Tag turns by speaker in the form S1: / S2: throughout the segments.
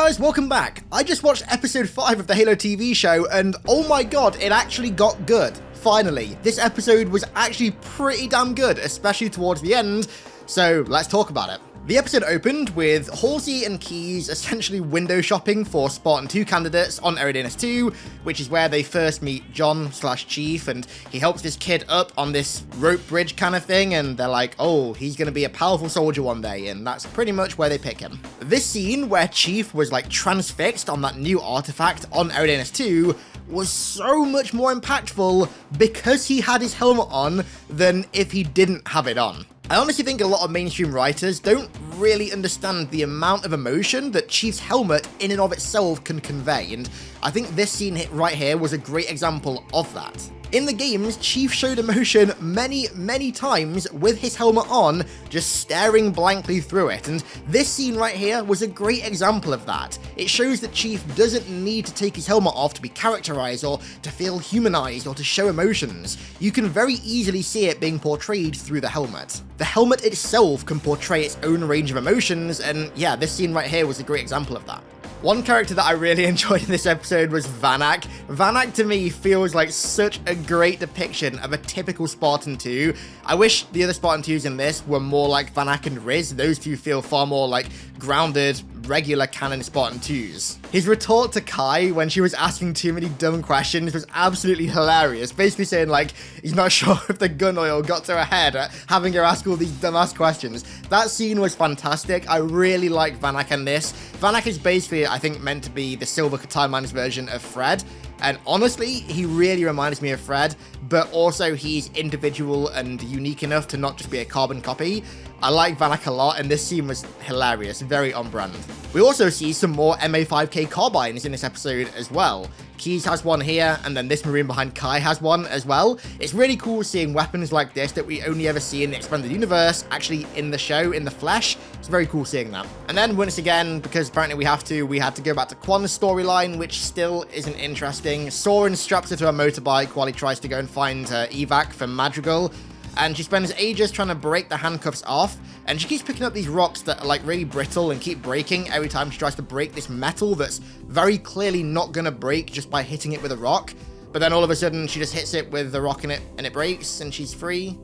S1: guys, welcome back. I just watched episode 5 of the Halo TV show and oh my god, it actually got good. Finally, this episode was actually pretty damn good, especially towards the end, so let's talk about it. The episode opened with Halsey and Keyes essentially window shopping for Spartan 2 candidates on Eridanus 2, which is where they first meet John/Chief, and he helps this kid up on this rope bridge kind of thing, and they're like, oh, he's gonna be a powerful soldier one day, and that's pretty much where they pick him. This scene where Chief was like transfixed on that new artifact on Eridanus 2 was so much more impactful because he had his helmet on than if he didn't have it on. I honestly think a lot of mainstream writers don't really understand the amount of emotion that Chief's helmet in and of itself can convey, and I think this scene right here was a great example of that. In the games, Chief showed emotion many times with his helmet on, just staring blankly through it, and this scene right here was a great example of that. It shows that Chief doesn't need to take his helmet off to be characterized or to feel humanized or to show emotions. You can very easily see it being portrayed through the helmet. The helmet itself can portray its own range of emotions, and yeah, this scene right here was a great example of that. One character that I really enjoyed in this episode was Vanak. Vanak to me feels like such a great depiction of a typical Spartan 2. I wish the other Spartan 2s in this were more like Vanak and Riz. Those two feel far more like grounded, regular canon Spartan 2s. His retort to Kai when she was asking too many dumb questions was absolutely hilarious. Basically saying like, he's not sure if the gun oil got to her head, having her ask all these dumbass questions. That scene was fantastic. I really like Vanak in this. Vanak is basically, I think, meant to be the Silver Timeline's version of Fred. And honestly, he really reminds me of Fred, but also he's individual and unique enough to not just be a carbon copy. I like Vanak a lot, and this scene was hilarious, very on brand. We also see some more MA5K carbines in this episode as well. Keyes has one here, and then this Marine behind Kai has one as well. It's really cool seeing weapons like this that we only ever see in the expanded universe, actually in the show, in the flesh. It's very cool seeing that. And then once again, because apparently we had to go back to Quan's storyline, which still isn't interesting. Soren straps her to a motorbike while he tries to go and find her evac from Madrigal, and she spends ages trying to break the handcuffs off, and she keeps picking up these rocks that are like really brittle and keep breaking every time she tries to break this metal that's very clearly not gonna break just by hitting it with a rock. But then all of a sudden she just hits it with the rock in it and it breaks and she's free.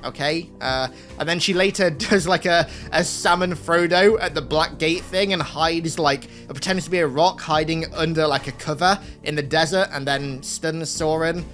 S1: Okay, and then she later does like a Sam and Frodo at the Black Gate thing and hides like, pretends to be a rock hiding under like a cover in the desert and then stuns Soren.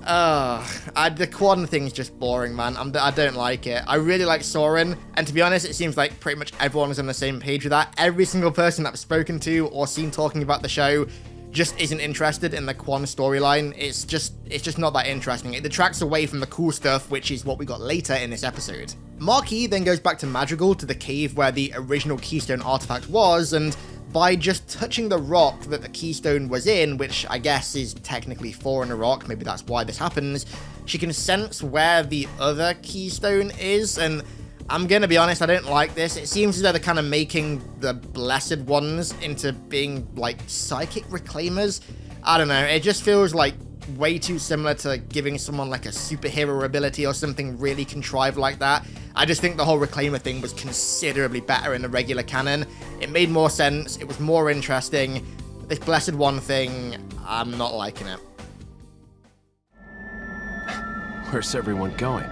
S1: The Quan thing's just boring, man. I don't like it. I really like Soren, and to be honest, it seems like pretty much everyone is on the same page with that. Every single person that I've spoken to or seen talking about the show just isn't interested in the Quan storyline. It's just not that interesting. It detracts away from the cool stuff, which is what we got later in this episode. Marquis then goes back to Madrigal, to the cave where the original Keystone artifact was, and by just touching the rock that the Keystone was in, which I guess is technically foreign rock, maybe that's why this happens, she can sense where the other Keystone is, and I'm gonna be honest, I don't like this. It seems as though they're kind of making the Blessed Ones into being, like, psychic reclaimers. I don't know, it just feels like way too similar to giving someone like a superhero ability or something really contrived like that. I just think the whole Reclaimer thing was considerably better in the regular canon. It made more sense, it was more interesting. This Blessed One thing, I'm not liking it.
S2: Where's everyone going?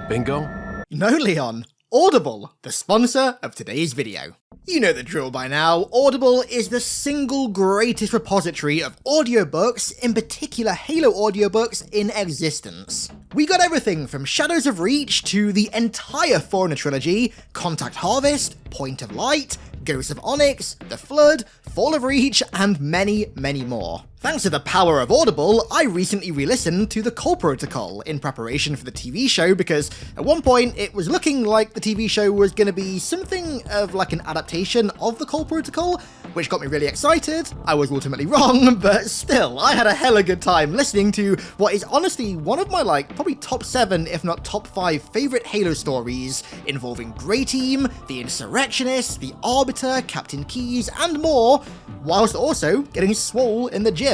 S2: Bingo?
S1: No, Leon. Audible, the sponsor of today's video. You know the drill by now. Audible is the single greatest repository of audiobooks, in particular Halo audiobooks, in existence. We got everything from Shadows of Reach to the entire Foreigner trilogy, Contact Harvest, Point of Light, Ghosts of Onyx, The Flood, Fall of Reach, and many more. Thanks to the power of Audible, I recently re-listened to The Call Protocol in preparation for the TV show because at one point it was looking like the TV show was going to be something of like an adaptation of The Call Protocol, which got me really excited. I was ultimately wrong, but still, I had a hella good time listening to what is honestly one of my like probably top 7 if not top 5 favorite Halo stories involving Grey Team, the Insurrectionists, the Arbiter, Captain Keyes, and more, whilst also getting swole in the gym.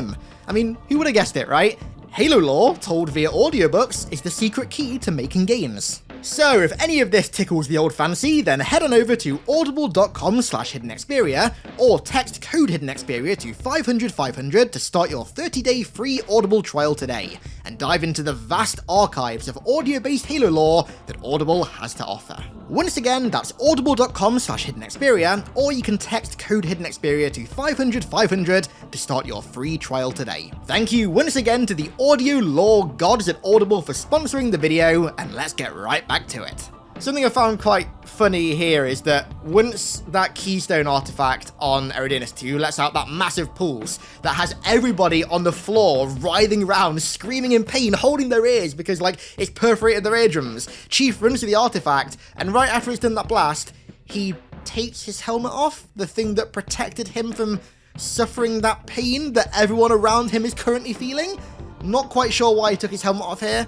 S1: I mean, who would have guessed it, right? Halo lore, told via audiobooks, is the secret key to making gains. So if any of this tickles the old fancy, then head on over to audible.com/HiddenXperia or text code HiddenXperia to 500 to start your 30-day free Audible trial today, and dive into the vast archives of audio-based Halo lore that Audible has to offer. Once again, that's audible.com/HiddenXperia, or you can text code HiddenXperia to 500 to start your free trial today. Thank you once again to the audio lore gods at Audible for sponsoring the video, and let's get right back to it. Something I found quite funny here is that once that keystone artifact on Eridanus 2 lets out that massive pulse that has everybody on the floor writhing around, screaming in pain, holding their ears because like it's perforated their eardrums, Chief runs to the artifact, and right after it's done that blast, he takes his helmet off, the thing that protected him from suffering that pain that everyone around him is currently feeling. Not quite sure why he took his helmet off here.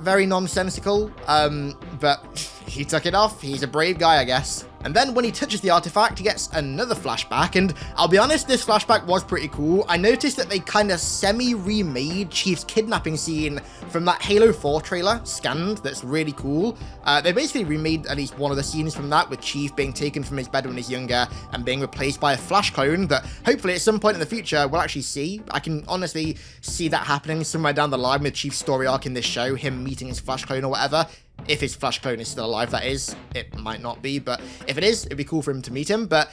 S1: Very nonsensical, but he took it off. He's a brave guy, I guess. And then when he touches the artifact, he gets another flashback, and I'll be honest, this flashback was pretty cool. I noticed that they kind of semi-remade Chief's kidnapping scene from that Halo 4 trailer, Scanned, that's really cool. They basically remade at least one of the scenes from that, with Chief being taken from his bed when he's younger and being replaced by a Flash clone that hopefully at some point in the future we'll actually see. I can honestly see that happening somewhere down the line with Chief's story arc in this show, him meeting his Flash clone or whatever. If his Flash clone is still alive, that is. It might not be, but if it is, it'd be cool for him to meet him. But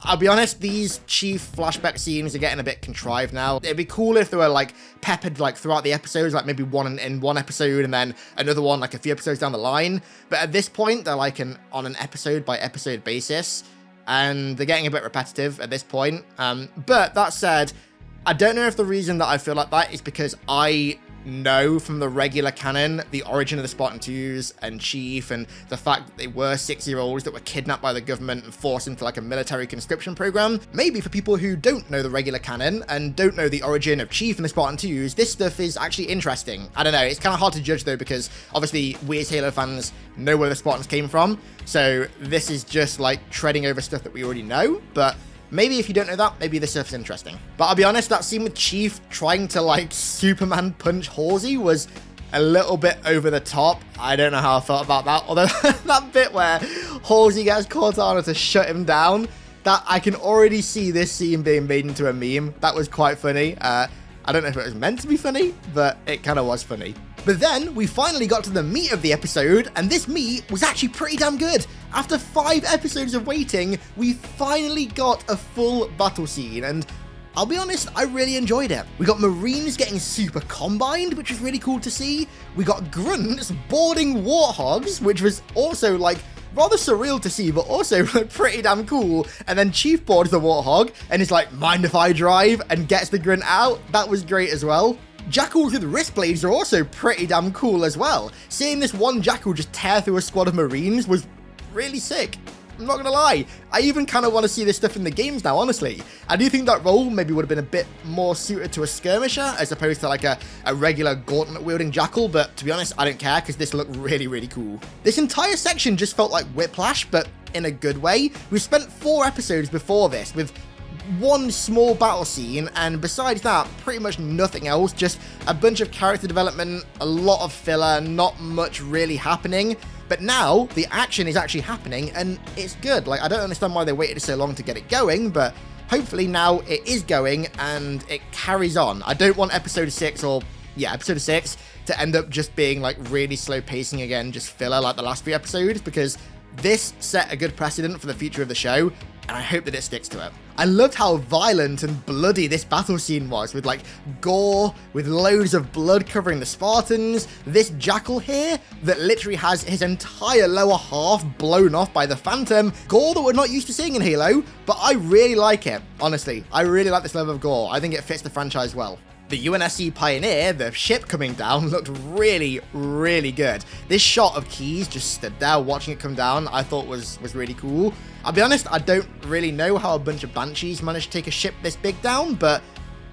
S1: I'll be honest, these Chief flashback scenes are getting a bit contrived now. It'd be cool if they were like peppered like throughout the episodes, like maybe one in one episode and then another one like a few episodes down the line. But at this point, they're like on an episode by episode basis, and they're getting a bit repetitive at this point. But that said, I don't know if the reason that I feel like that is because I know from the regular canon the origin of the Spartan 2s and Chief, and the fact that they were 6-year-olds that were kidnapped by the government and forced into like a military conscription program. Maybe for people who don't know the regular canon and don't know the origin of Chief and the Spartan 2s, this stuff is actually interesting. I don't know, it's kind of hard to judge though, because obviously we as Halo fans know where the Spartans came from, so this is just like treading over stuff that we already know. But maybe if you don't know that, maybe this stuff's interesting. But I'll be honest, that scene with Chief trying to like Superman punch Halsey was a little bit over the top. I don't know how I felt about that. Although that bit where Halsey gets Cortana to shut him down, that I can already see this scene being made into a meme. That was quite funny. I don't know if it was meant to be funny, but it kind of was funny. But then we finally got to the meat of the episode, and this meat was actually pretty damn good. After 5 episodes of waiting, we finally got a full battle scene, and I'll be honest, I really enjoyed it. We got Marines getting super combined, which was really cool to see. We got Grunts boarding Warthogs, which was also like rather surreal to see, but also pretty damn cool. And then Chief boards the Warthog and is like, mind if I drive, and gets the Grunt out. That was great as well. Jackals with wrist blades are also pretty damn cool as well. Seeing this one Jackal just tear through a squad of Marines was really sick. I'm not gonna lie, I even kind of want to see this stuff in the games now, honestly. I do think that role maybe would have been a bit more suited to a skirmisher as opposed to like a regular gauntlet-wielding Jackal, but to be honest, I don't care because this looked really, really cool. This entire section just felt like Whiplash, but in a good way. We spent 4 episodes before this with one small battle scene, and besides that, pretty much nothing else, just a bunch of character development, a lot of filler, not much really happening. But now, the action is actually happening, and it's good. Like, I don't understand why they waited so long to get it going, but hopefully now it is going, and it carries on. I don't want episode 6 to end up just being, like, really slow pacing again, just filler like the last 3 episodes, because this set a good precedent for the future of the show, and I hope that it sticks to it. I loved how violent and bloody this battle scene was, with like gore, with loads of blood covering the Spartans, this Jackal here that literally has his entire lower half blown off by the Fantom, gore that we're not used to seeing in Halo, but I really like it, honestly. I really like this level of gore. I think it fits the franchise well. The UNSC Pioneer, the ship coming down, looked really, really good. This shot of Keyes just stood there watching it come down, I thought was really cool. I'll be honest, I don't really know how a bunch of Banshees managed to take a ship this big down, but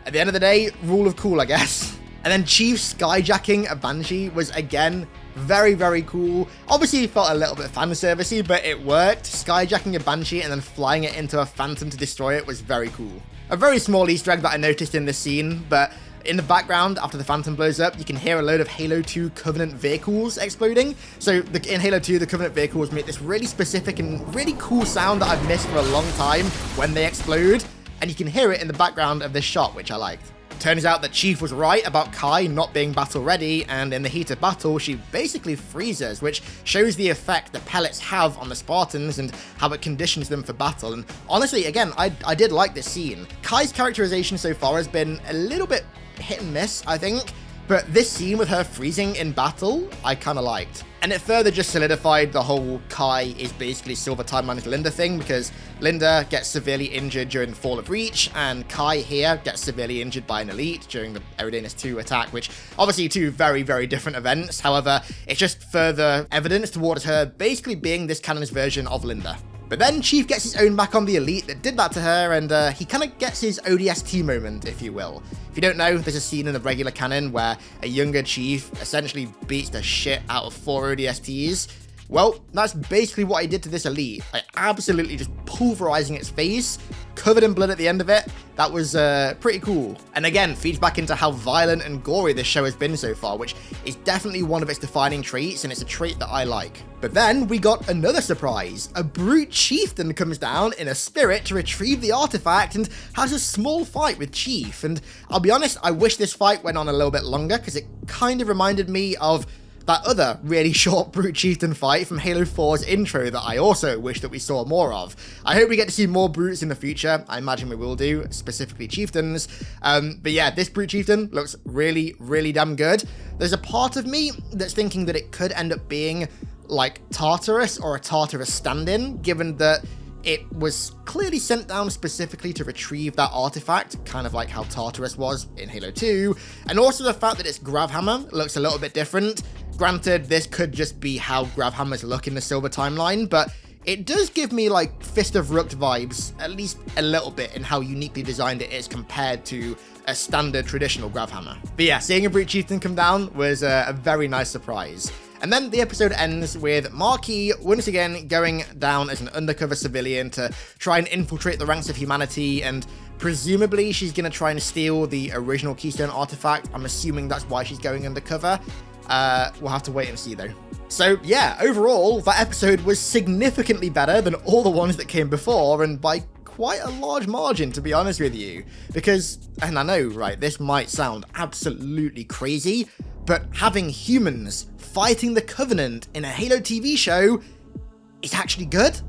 S1: at the end of the day, rule of cool, I guess. And then Chief skyjacking a Banshee was, again, very, very cool. Obviously, it felt a little bit fan-servicey, but it worked. Skyjacking a Banshee and then flying it into a Phantom to destroy it was very cool. A very small Easter egg that I noticed in this scene, but In the background, after the Fantom blows up, you can hear a load of Halo 2 Covenant vehicles exploding. So in Halo 2, the Covenant vehicles make this really specific and really cool sound that I've missed for a long time when they explode. And you can hear it in the background of this shot, which I liked. Turns out that Chief was right about Kai not being battle ready, and in the heat of battle, she basically freezes, which shows the effect the pellets have on the Spartans and how it conditions them for battle. And honestly, again, I did like this scene. Kai's characterization so far has been a little bit hit and miss, I think, but this scene with her freezing in battle, I kind of liked. And it further just solidified the whole Kai is basically Silver Timeline's Linda thing, because Linda gets severely injured during the Fall of Reach, and Kai here gets severely injured by an elite during the Eridanus 2 attack, which obviously two very, very different events. However, it's just further evidence towards her basically being this canon's version of Linda. But then Chief gets his own back on the elite that did that to her, and he kind of gets his ODST moment, if you will. If you don't know, there's a scene in the regular canon where a younger Chief essentially beats the shit out of 4 ODSTs. Well, that's basically what he did to this elite, like absolutely just pulverizing its face, covered in blood at the end of it. That was pretty cool. And again, feeds back into how violent and gory this show has been so far, which is definitely one of its defining traits, and it's a trait that I like. But then we got another surprise. A brute chieftain comes down in a spirit to retrieve the artifact and has a small fight with Chief. And I'll be honest, I wish this fight went on a little bit longer, because it kind of reminded me of that other really short brute chieftain fight from Halo 4's intro that I also wish that we saw more of. I hope we get to see more brutes in the future. I imagine we will do, specifically chieftains. But yeah, this brute chieftain looks really, really damn good. There's a part of me that's thinking that it could end up being like Tartarus or a Tartarus stand-in, given that it was clearly sent down specifically to retrieve that artifact, kind of like how Tartarus was in Halo 2, and also the fact that its Gravhammer looks a little bit different. Granted, this could just be how Gravhammers look in the Silver Timeline, but it does give me like Fist of Rook vibes, at least a little bit, in how uniquely designed it is compared to a standard traditional Gravhammer. But yeah, seeing a brute chieftain come down was a very nice surprise. And then the episode ends with Marquis once again going down as an undercover civilian to try and infiltrate the ranks of humanity, and presumably she's going to try and steal the original Keystone artifact. I'm assuming that's why she's going undercover. We'll have to wait and see though. So yeah, overall, that episode was significantly better than all the ones that came before, and by quite a large margin, to be honest with you. Because, and I know, right, this might sound absolutely crazy, but having humans fighting the Covenant in a Halo TV show is actually good?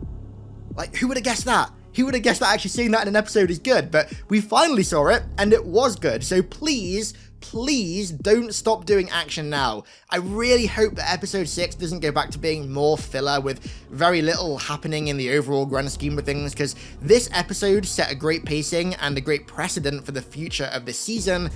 S1: Like, who would have guessed that? Who would have guessed that actually seeing that in an episode is good? But we finally saw it, and it was good. So please don't stop doing action now. I really hope that episode 6 doesn't go back to being more filler with very little happening in the overall grand scheme of things, because this episode set a great pacing and a great precedent for the future of the season.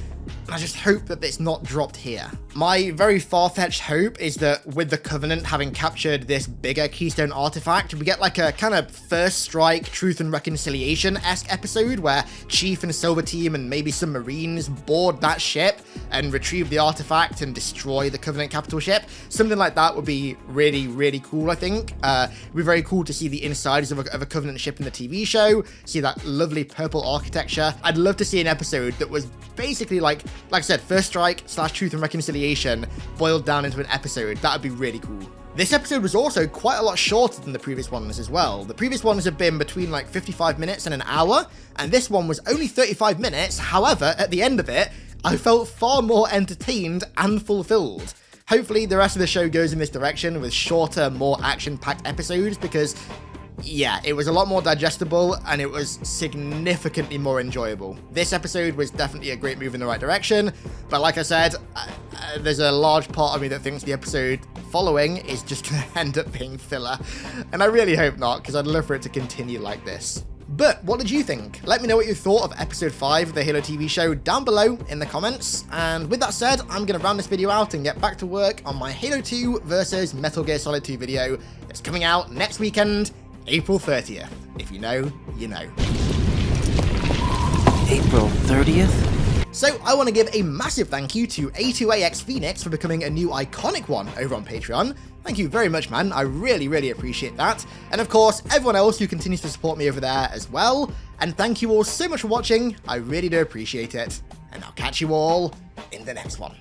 S1: I just hope that it's not dropped here. My very far-fetched hope is that with the Covenant having captured this bigger Keystone artifact, we get like a kind of First Strike Truth and Reconciliation-esque episode where Chief and Silver Team and maybe some Marines board that ship and retrieve the artifact and destroy the Covenant capital ship. Something like that would be really, really cool, I think. It'd be very cool to see the insiders of a Covenant ship in the TV show, see that lovely purple architecture. I'd love to see an episode that was basically like I said, First Strike / Truth and Reconciliation boiled down into an episode. That would be really cool. This episode was also quite a lot shorter than the previous ones as well. The previous ones have been between like 55 minutes and an hour, and this one was only 35 minutes. However, at the end of it, I felt far more entertained and fulfilled. Hopefully the rest of the show goes in this direction with shorter, more action-packed episodes, because yeah, it was a lot more digestible and it was significantly more enjoyable. This episode was definitely a great move in the right direction, but like I said, there's a large part of me that thinks the episode following is just going to end up being filler, and I really hope not, because I'd love for it to continue like this. But what did you think? Let me know what you thought of episode 5 of the Halo TV show down below in the comments. And with that said, I'm going to round this video out and get back to work on my Halo 2 versus Metal Gear Solid 2 video that's coming out next weekend, April 30th. If you know, you know.
S3: April 30th?
S1: So I want to give a massive thank you to A2AX Phoenix for becoming a new iconic one over on Patreon. Thank you very much, man. I really, really appreciate that. And of course, everyone else who continues to support me over there as well. And thank you all so much for watching. I really do appreciate it. and I'll catch you all in the next one.